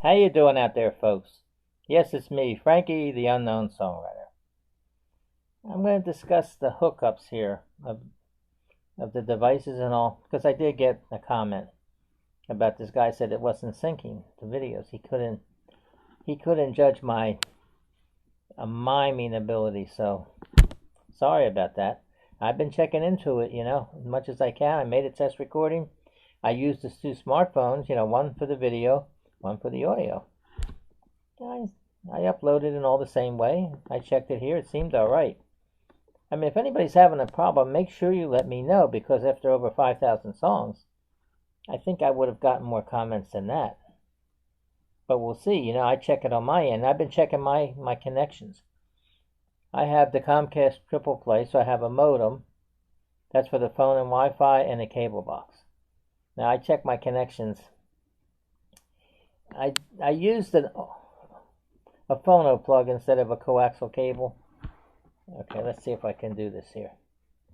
How you doing out there, folks? Yes, it's me, Frankie, the unknown songwriter. I'm going to discuss the hookups here of the devices and all, because I did get a comment about this guy said it wasn't syncing the videos. He couldn't judge my miming ability, so sorry about that. I've been checking into it, as much as I can. I made a test recording. I used the two smartphones, one for the video, one for the audio. I uploaded it all the same way. I checked it here. It seemed all right. I mean, if anybody's having a problem, make sure you let me know, because after over 5,000 songs, I think I would have gotten more comments than that. But we'll see. I check it on my end. I've been checking my connections. I have the Comcast triple play, so I have a modem. That's for the phone and Wi-Fi and a cable box. Now, I check my connections. I used a Phono plug instead of a coaxial cable. Okay, let's see if I can do this here.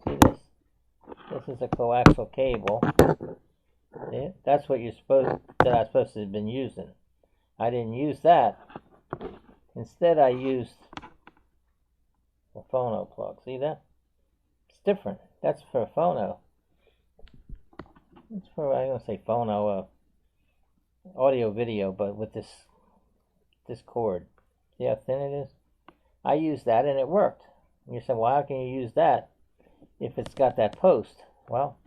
See this? This is a coaxial cable. See? That's what I'm supposed to have been using. I didn't use that. Instead, I used a Phono plug. See that? It's different. That's for a Phono. It's for, I'm going to say Phono, audio video, but with this cord. See how thin it is? I used that and it worked. And you said, well, how can you use that if it's got that post? Well,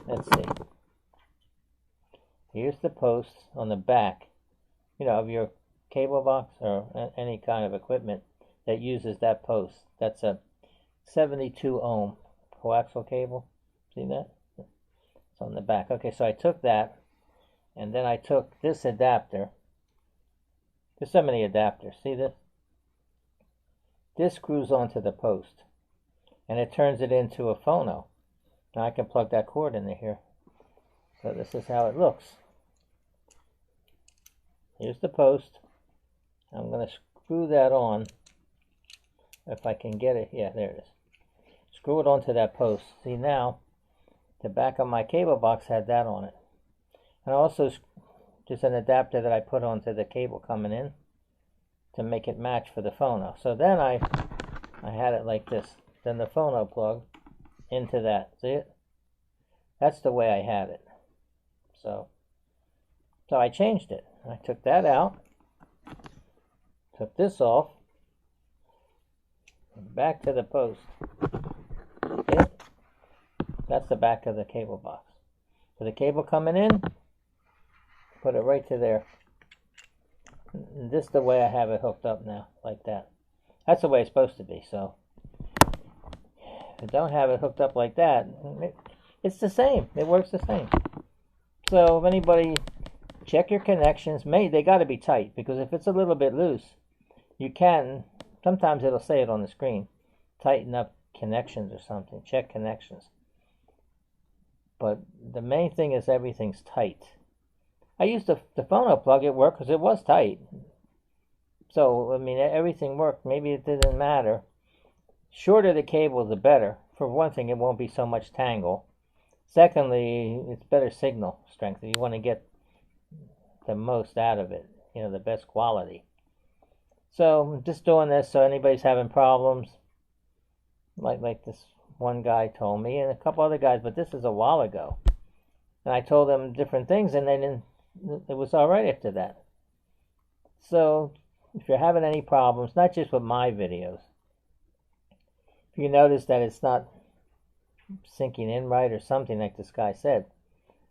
let's see. Here's the post on the back, of your cable box or any kind of equipment that uses that post. That's a 72 ohm coaxial cable. See that? It's on the back. Okay, so I took that, and then I took this adapter. There's so many adapters. See this? This screws onto the post, and it turns it into a phono. Now I can plug that cord into here. So this is how it looks. Here's the post. I'm going to screw that on. If I can get it. Yeah, there it is. Screw it onto that post. See, now the back of my cable box had that on it. And also just an adapter that I put onto the cable coming in to make it match for the phono. So then I had it like this. Then the phono plug into that. See it? That's the way I had it. So I changed it. I took that out. Took this off. Back to the post. See? That's the back of the cable box. So the cable coming in, put it right to there. And this is the way I have it hooked up now, like that. That's the way it's supposed to be. So if you don't have it hooked up like that, it's the same. It works the same. So if anybody, check your connections. They got to be tight, because if it's a little bit loose, you can, sometimes it'll say it on the screen, tighten up connections or something. Check connections. But the main thing is everything's tight. I used the Phono plug. It worked because it was tight. So, I mean, everything worked. Maybe it didn't matter. Shorter the cable, the better. For one thing, it won't be so much tangle. Secondly, it's better signal strength. You want to get the most out of it, the best quality. So, I'm just doing this so anybody's having problems, like this one guy told me, and a couple other guys, but this is a while ago. And I told them different things, and it was all right after that. So, if you're having any problems, not just with my videos, if you notice that it's not syncing in right or something like this guy said,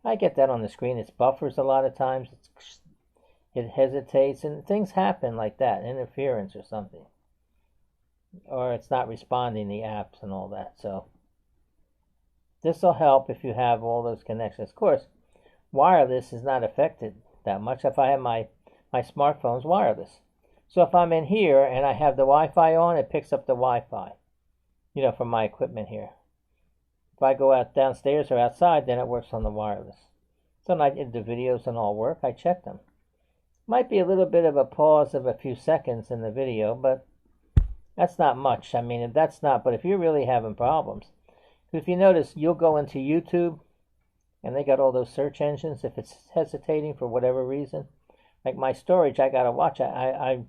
I get that on the screen. It buffers a lot of times. It hesitates, and things happen like that, interference or something. Or it's not responding, the apps and all that. So this will help if you have all those connections. Of course, wireless is not affected that much. If I have my smartphone's wireless. So if I'm in here and I have the Wi-Fi on, it picks up the Wi-Fi, from my equipment here. If I go out downstairs or outside, then it works on the wireless. So when I did the videos and all work, I check them. Might be a little bit of a pause of a few seconds in the video, but that's not much. I mean, but if you're really having problems, if you notice, you'll go into YouTube, and they got all those search engines. If it's hesitating for whatever reason, like my storage, I gotta watch. I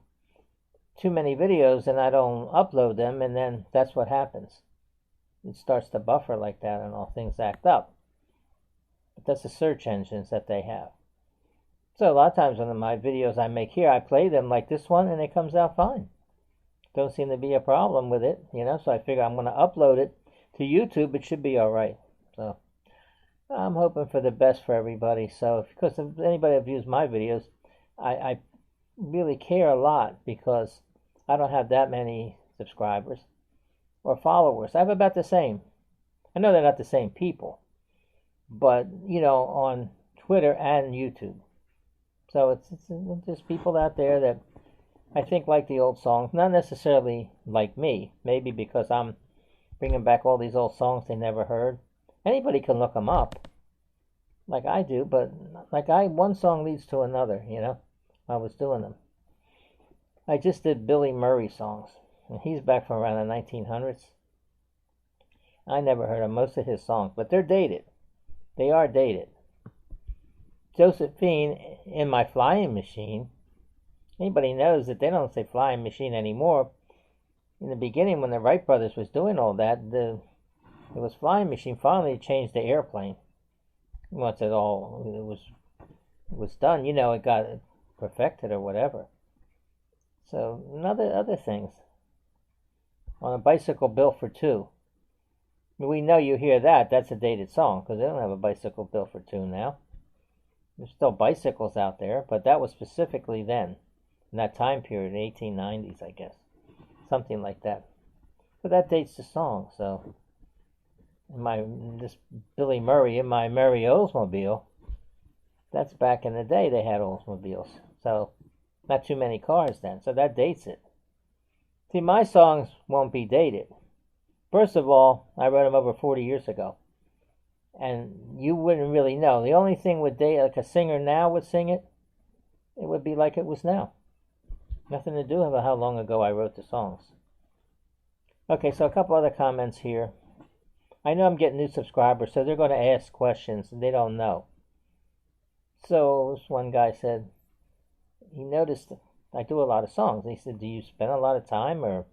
too many videos and I don't upload them, and then that's what happens. It starts to buffer like that, and all things act up. But that's the search engines that they have. So a lot of times when my videos I make here, I play them like this one, and it comes out fine. Don't seem to be a problem with it, so I figure I'm going to upload it to YouTube. It should be all right. So I'm hoping for the best for everybody. So because if anybody that views my videos, I really care a lot, because I don't have that many subscribers or followers. I have about the same. I know they're not the same people, but on Twitter and YouTube. So it's just people out there that I think like the old songs, not necessarily like me, maybe because I'm bringing back all these old songs they never heard. Anybody can look them up, like I do, but one song leads to another, I was doing them. I just did Billy Murray songs, and he's back from around the 1900s. I never heard of most of his songs, but they're dated. They are dated. Josephine, in my flying machine. Anybody knows that they don't say flying machine anymore. In the beginning, when the Wright brothers was doing all that, it was flying machine. Finally, changed to airplane. Once it was done, it got perfected or whatever. So other things. On a bicycle built for two. We know you hear that. That's a dated song, because they don't have a bicycle built for two now. There's still bicycles out there, but that was specifically then, in that time period, the 1890s, I guess. Something like that. But that dates the song, so this Billy Murray, in my Murray Oldsmobile, that's back in the day they had Oldsmobiles. So not too many cars then, so that dates it. See, my songs won't be dated. First of all, I wrote them over 40 years ago. And you wouldn't really know. The only thing with date, like a singer now would sing it, it would be like it was now. Nothing to do with how long ago I wrote the songs. Okay, so a couple other comments here. I know I'm getting new subscribers, so they're going to ask questions, and they don't know. So this one guy said, he noticed I do a lot of songs. He said, do you spend a lot of time, or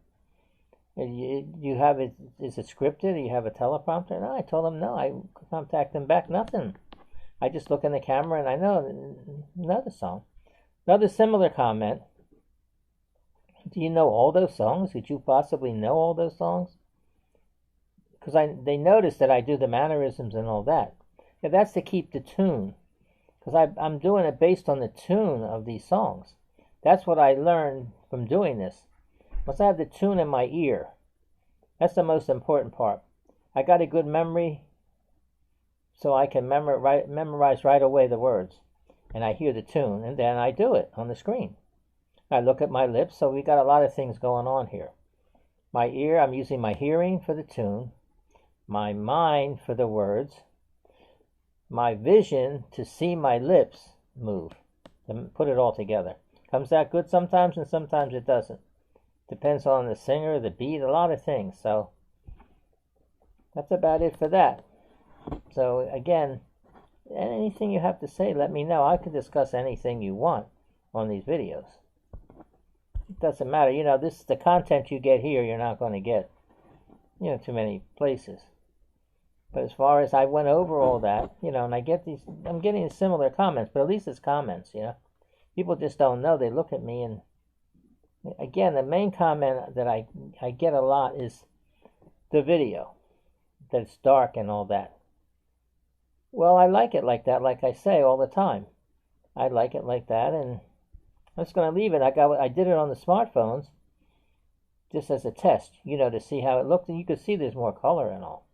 you have it? Is it scripted? Do you have a teleprompter? No, I told him no. I contact them back, nothing. I just look in the camera and I know another song. Another similar comment. Do you know all those songs? Could you possibly know all those songs? Because they notice that I do the mannerisms and all that. Yeah, that's to keep the tune. Because I'm doing it based on the tune of these songs. That's what I learned from doing this. Once I have the tune in my ear, that's the most important part. I got a good memory, so I can memorize right away the words. And I hear the tune, and then I do it on the screen. I look at my lips, so we got a lot of things going on here. My ear, I'm using my hearing for the tune, my mind for the words, my vision to see my lips move, to put it all together. Comes out good sometimes, and sometimes it doesn't. Depends on the singer, the beat, a lot of things. So that's about it for that. So again, anything you have to say, let me know. I can discuss anything you want on these videos. It doesn't matter. The content you get here, you're not going to get, too many places. But as far as I went over all that, and I'm getting similar comments, but at least it's comments, People just don't know. They look at me, and again, the main comment that I get a lot is the video, that it's dark and all that. Well, I like it like that, like I say all the time. I like it like that, and I'm just going to leave it. I did it on the smartphones just as a test, to see how it looked. And you can see there's more color and all.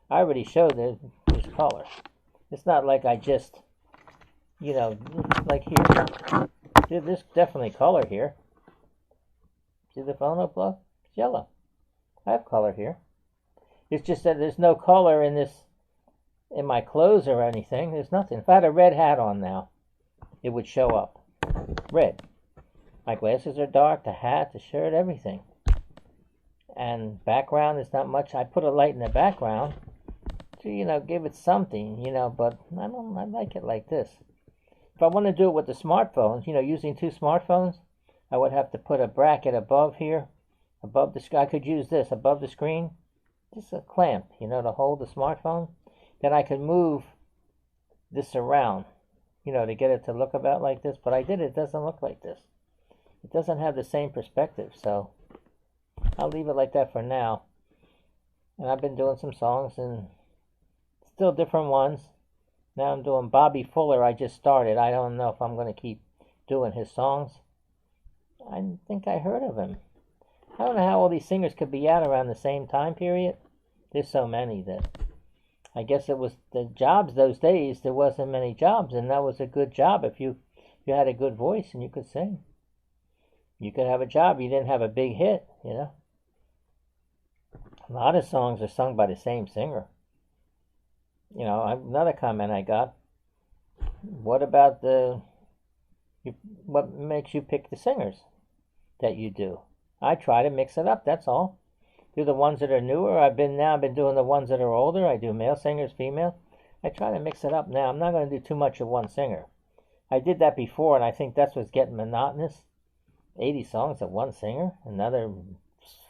I already showed there's color. It's not like I just, like here. There's definitely color here. See the phono plug? It's yellow. I have color here. It's just that there's no color in my clothes or anything. There's nothing. If I had a red hat on now, it would show up. Red. My glasses are dark, the hat, the shirt, everything. And background is not much. I put a light in the background to, give it something, but I like it like this. if I want to do it with the smartphones, you know, using two smartphones, I would have to put a bracket above here, above the screen. I could use this above the screen, just a clamp, you know, to hold the smartphone. Then I could move this around, you know, to get it to look about like this. But I did it doesn't look like this. It doesn't have the same perspective, so I'll leave it like that for now. And I've been doing some songs and still different ones. Now I'm doing Bobby Fuller. I just started. I don't know if I'm going to keep doing his songs. I think I heard of him. I don't know how all these singers could be out around the same time period. There's so many that I guess it was the jobs those days. There wasn't many jobs, and that was a good job if you had a good voice and you could sing. You could have a job. You didn't have a big hit, you know. A lot of songs are sung by the same singer. You know, another comment I got. What about what makes you pick the singers that you do? I try to mix it up, that's all. Do the ones that are newer. I've been doing the ones that are older. I do male singers, female. I try to mix it up now. I'm not going to do too much of one singer. I did that before, and I think that's what's getting monotonous. 80 songs of one singer, another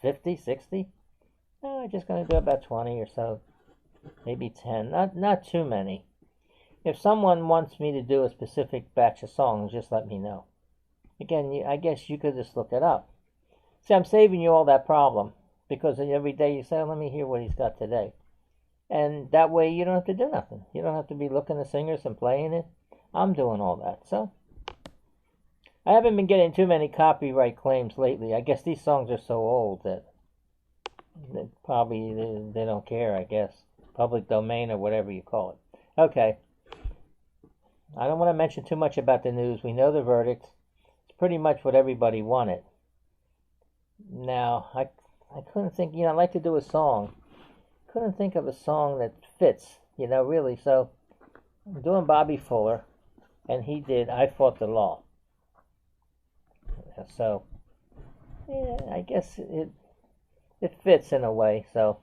50, 60. No, I'm just going to do about 20 or so, maybe 10. Not too many. If someone wants me to do a specific batch of songs, just let me know. Again, I guess you could just look it up. See, I'm saving you all that problem, because every day you say, let me hear what he's got today. And that way you don't have to do nothing. You don't have to be looking at singers and playing it. I'm doing all that. So I haven't been getting too many copyright claims lately. I guess these songs are so old that probably they don't care, I guess. Public domain or whatever you call it. Okay. I don't want to mention too much about the news. We know the verdict. It's pretty much what everybody wanted. Now, I couldn't think, you know, I'd like to do a song. Couldn't think of a song that fits, you know, really. So I'm doing Bobby Fuller, and he did I Fought the Law. So, yeah, I guess it fits in a way. So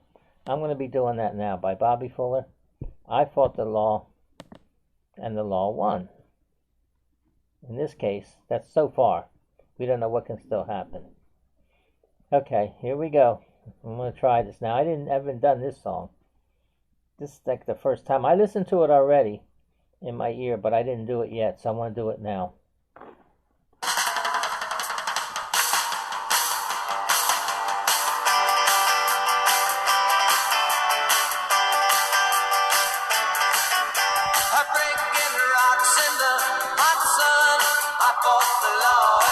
I'm going to be doing that now by Bobby Fuller. I Fought the Law, and the law won. In this case, that's so far. We don't know what can still happen. Okay, here we go. I'm going to try this now. I haven't done this song. This is like the first time. I listened to it already in my ear, but I didn't do it yet, so I'm going to do it now. Breaking rocks in the hot sun, I fought the law.